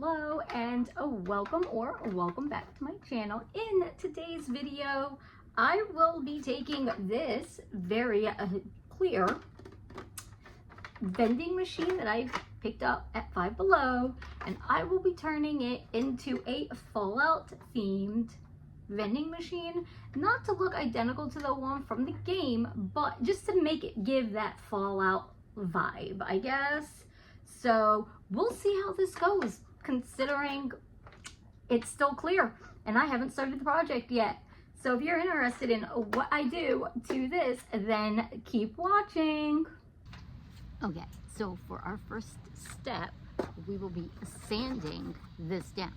hello and welcome back to my channel. In today's video, I will be taking this very clear vending machine that I picked up at Five Below, and I will be turning it into a Fallout themed vending machine, not to look identical to the one from the game, but just to make it give that Fallout vibe, I guess. So we'll see how this goes, considering it's still clear and I haven't started the project yet. So if you're interested in what I do to this, then keep watching. Okay, so for our first step, we will be sanding this down.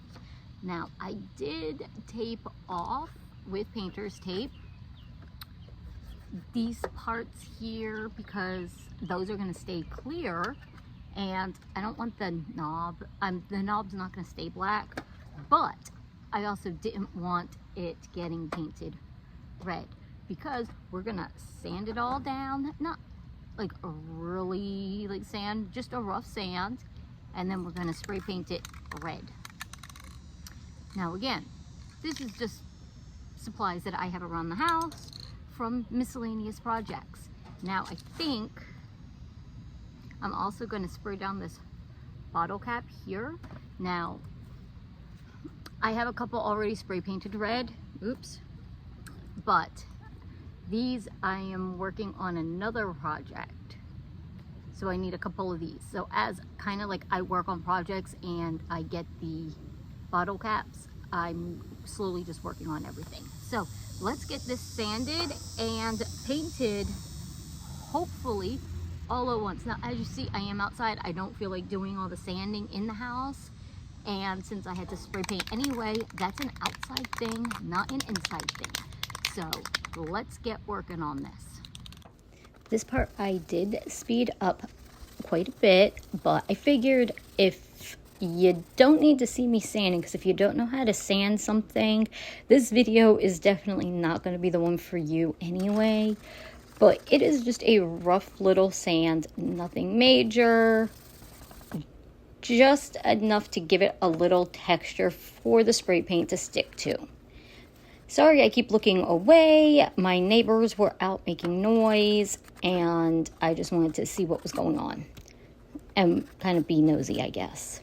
Now, I did tape off with painter's tape these parts here because those are going to stay clear, and I don't want the knob. The knob's not going to stay black, but I also didn't want it getting painted red because we're going to sand it all down, not like a really like sand, just a rough sand, and then we're going to spray paint it red. Now again, this is just supplies that I have around the house from miscellaneous projects. Now I think I'm also going to spray down this bottle cap here. Now I have a couple already spray painted red, oops, but these I am working on another project, so I need a couple of these. So as kind of like I work on projects and I get the bottle caps, I'm slowly just working on everything. So let's get this sanded and painted, hopefully all at once. Now as you see, I am outside. I don't feel like doing all the sanding in the house, and since I had to spray paint anyway, that's an outside thing, not an inside thing. So let's get working on this. This part I did speed up quite a bit, but I figured if you don't need to see me sanding, because if you don't know how to sand something, this video is definitely not going to be the one for you anyway. But it is just a rough little sand, nothing major, just enough to give it a little texture for the spray paint to stick to. Sorry, I keep looking away. My neighbors were out making noise, and I just wanted to see what was going on and kind of be nosy, I guess.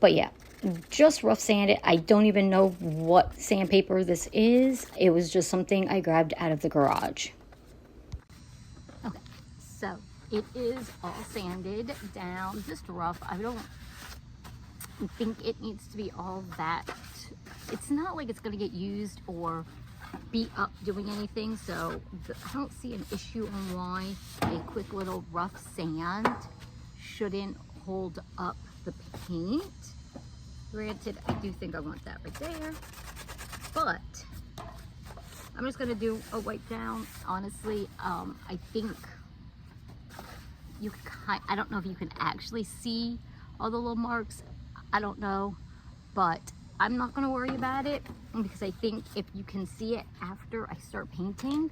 But yeah, just rough sand it. I don't even know what sandpaper this is. It was just something I grabbed out of the garage. Okay, so it is all sanded down, just rough. I don't think it needs to be all that. It's not like it's going to get used or beat up doing anything, so I don't see an issue on why a quick little rough sand shouldn't hold up the paint. Granted, I do think I want that right there, but I'm just going to do a wipe down. Honestly, I think you can, I don't know if you can actually see all the little marks. I don't know, but I'm not going to worry about it because I think if you can see it after I start painting,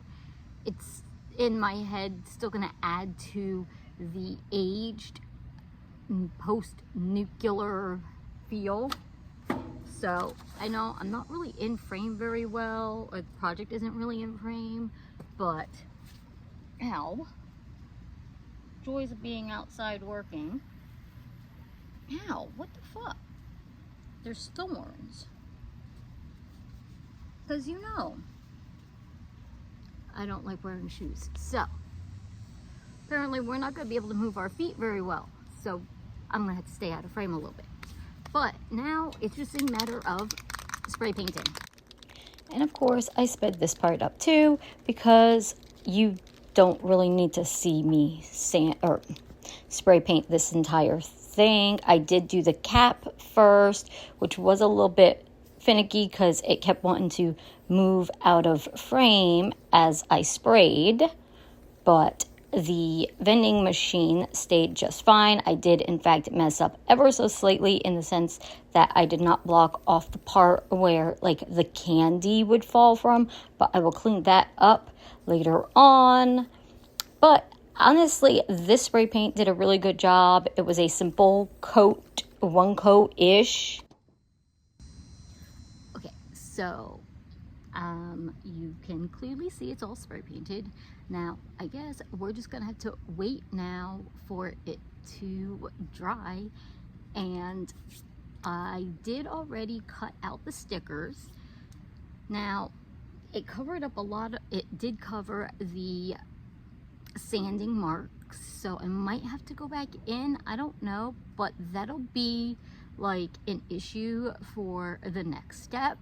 it's in my head still going to add to the aged post-nuclear feel. So I know I'm not really in frame very well, or the project isn't really in frame, but ow, joys of being outside working. Ow, what the fuck? There's thorns. Because you know, I don't like wearing shoes. So apparently we're not going to be able to move our feet very well. So I'm going to have to stay out of frame a little bit. But now it's just a matter of spray painting. And of course I sped this part up too, because you don't really need to see me sand or spray paint this entire thing. I did do the cap first, which was a little bit finicky because it kept wanting to move out of frame as I sprayed, but the vending machine stayed just fine. I did in fact mess up ever so slightly in the sense that I did not block off the part where like the candy would fall from, but I will clean that up later on. But honestly, this spray paint did a really good job. It was a simple coat one coat-ish. Okay, so you can clearly see it's all spray painted. Now, I guess we're just gonna have to wait now for it to dry. And I did already cut out the stickers. Now, it covered up a lot of, it did cover the sanding marks, so I might have to go back in, I don't know, but that'll be like an issue for the next step.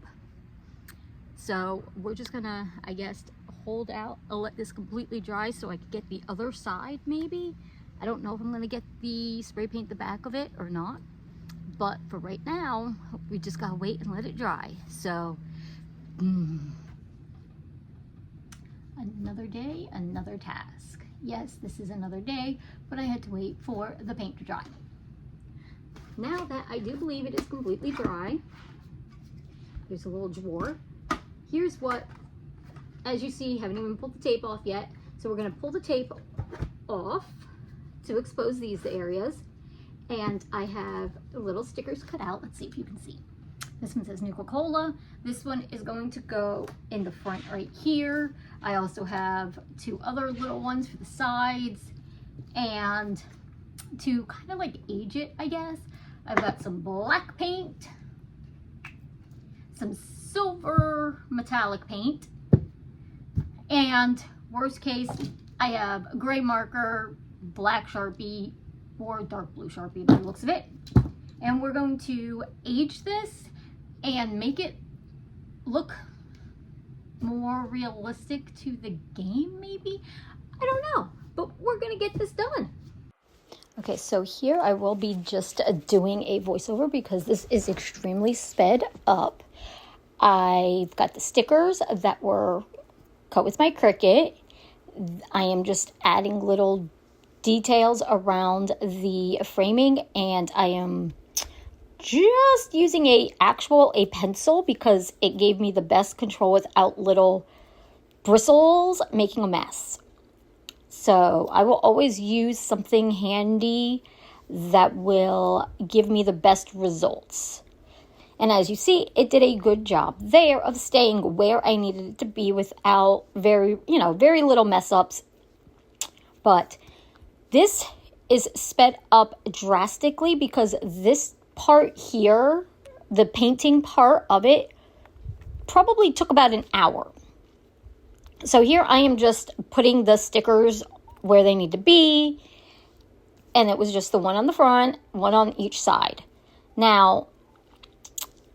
So we're just gonna, I guess, hold out, I'll let this completely dry so I can get the other side maybe. I don't know if I'm gonna get the spray paint the back of it or not, but for right now, we just gotta wait and let it dry. So, another day, another task. Yes, this is another day, but I had to wait for the paint to dry. Now that I do believe it is completely dry, there's a little drawer. Here's what, as you see, haven't even pulled the tape off yet. So we're gonna pull the tape off to expose these areas. And I have little stickers cut out. Let's see if you can see. This one says Nuka Cola. This one is going to go in the front right here. I also have two other little ones for the sides. And to kind of like age it, I guess, I've got some black paint, some silver metallic paint, and worst case, I have a gray marker, black Sharpie, or dark blue Sharpie by the looks of it. And we're going to age this and make it look more realistic to the game, maybe? I don't know, but we're gonna get this done. Okay, so here I will be just doing a voiceover because this is extremely sped up. I've got the stickers that were cut with my Cricut. I am just adding little details around the framing, and I am just using a pencil because it gave me the best control without little bristles making a mess. So I will always use something handy that will give me the best results. And as you see, it did a good job there of staying where I needed it to be without very little mess ups. But this is sped up drastically because this part here, the painting part of it, probably took about an hour. So here I am just putting the stickers where they need to be, and it was just the one on the front, one on each side. Now,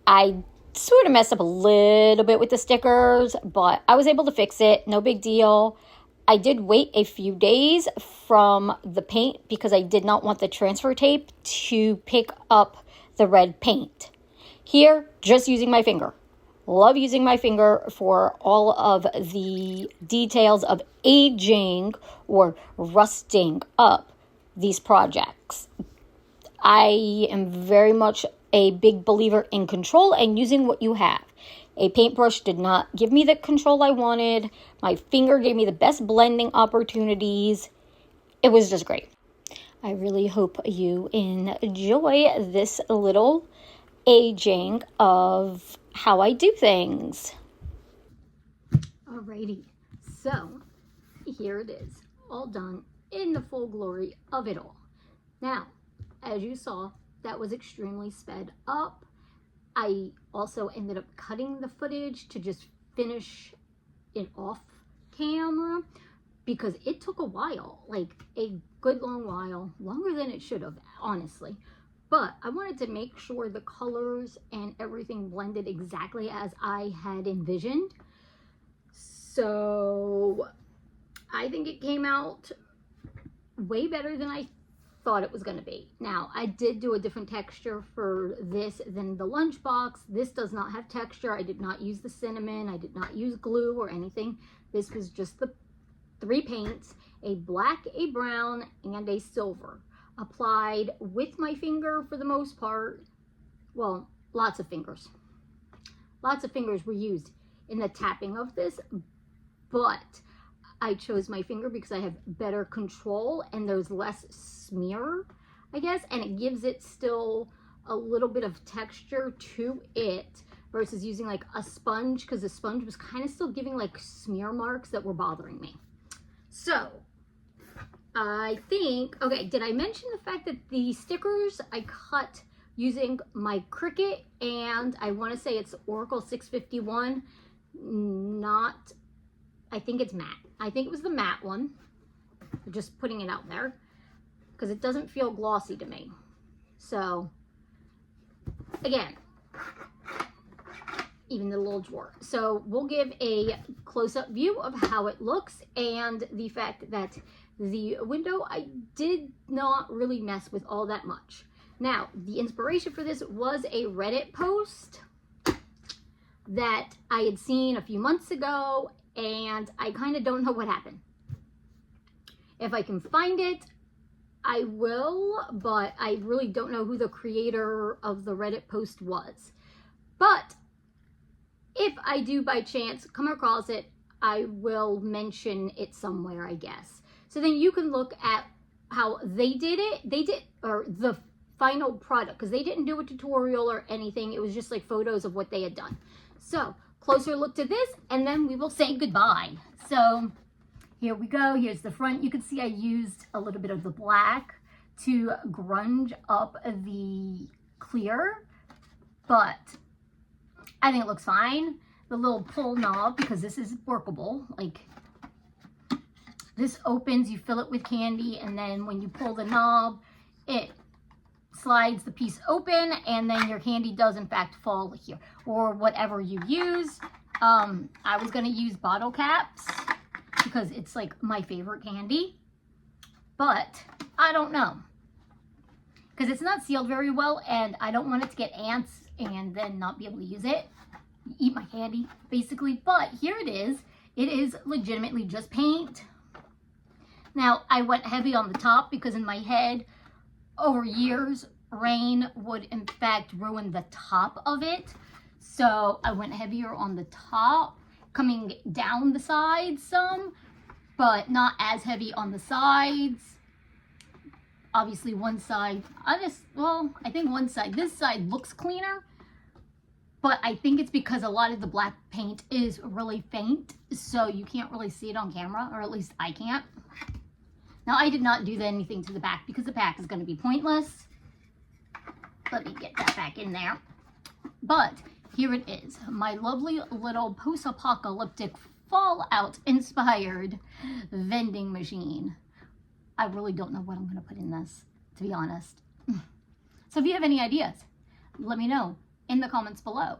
I sort of messed up a little bit with the stickers, but I was able to fix it, no big deal. I did wait a few days from the paint because I did not want the transfer tape to pick up the red paint. Here, just using my finger. Love using my finger for all of the details of aging or rusting up these projects. I am very much a big believer in control and using what you have. A paintbrush did not give me the control I wanted. My finger gave me the best blending opportunities. It was just great. I really hope you enjoy this little aging of how I do things. Alrighty, so here it is, all done in the full glory of it all. Now, as you saw, that was extremely sped up. I also ended up cutting the footage to just finish it off camera because it took a while, like a good long while, longer than it should have, honestly. But I wanted to make sure the colors and everything blended exactly as I had envisioned. So I think it came out way better than I thought it was going to be. Now, I did do a different texture for this than the lunchbox. This does not have texture. I did not use the cinnamon. I did not use glue or anything. This was just the 3 paints, a black, a brown, and a silver. Applied with my finger for the most part. Well, lots of fingers. Lots of fingers were used in the tapping of this, but I chose my finger because I have better control and there's less smear, I guess, and it gives it still a little bit of texture to it versus using like a sponge, because the sponge was kind of still giving like smear marks that were bothering me. So I think, okay, did I mention the fact that the stickers I cut using my Cricut, and I want to say it's Oracle 651, not, I think it's matte. I think it was the matte one. Just putting it out there because it doesn't feel glossy to me. So again, even the little drawer. So we'll give a close-up view of how it looks, and the fact that the window, I did not really mess with all that much. Now, the inspiration for this was a Reddit post that I had seen a few months ago, and I kind of don't know what happened. If I can find it, I will, but I really don't know who the creator of the Reddit post was. But if I do by chance come across it, I will mention it somewhere, I guess. So then you can look at how they did it. Or the final product, because they didn't do a tutorial or anything. It was just like photos of what they had done. So closer look to this, and then we will say goodbye. So here we go. Here's the front. You can see I used a little bit of the black to grunge up the clear, but I think it looks fine. The little pull knob, because this is workable, like this opens, you fill it with candy, and then when you pull the knob, it slides the piece open, and then your candy does in fact fall here, or whatever you use. I was going to use bottle caps because it's like my favorite candy, but I don't know, because it's not sealed very well, and I don't want it to get ants and then not be able to use it, eat my candy basically. But here it is. It is legitimately just paint. Now I went heavy on the top because in my head over years rain would in fact ruin the top of it, so I went heavier on the top, coming down the sides some, but not as heavy on the sides. Obviously one side, I think one side, this side looks cleaner, but I think it's because a lot of the black paint is really faint, so you can't really see it on camera, or at least I can't. Now I did not do anything to the back because the back is going to be pointless. Let me get that back in there. But here it is, my lovely little post-apocalyptic Fallout inspired vending machine. I really don't know what I'm going to put in this, to be honest. So if you have any ideas, let me know in the comments below.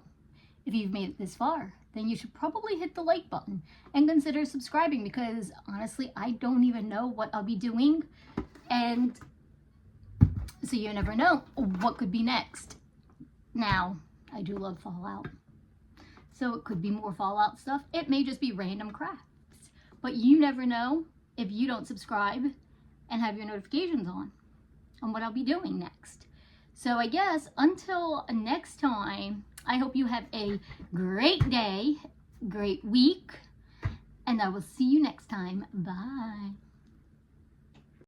If you've made it this far, then you should probably hit the like button and consider subscribing, because honestly, I don't even know what I'll be doing. And so you never know what could be next. Now, I do love Fallout, so it could be more Fallout stuff. It may just be random crafts, but you never know if you don't subscribe and have your notifications on what I'll be doing next. So I guess until next time, I hope you have a great day, great week, and I will see you next time. Bye.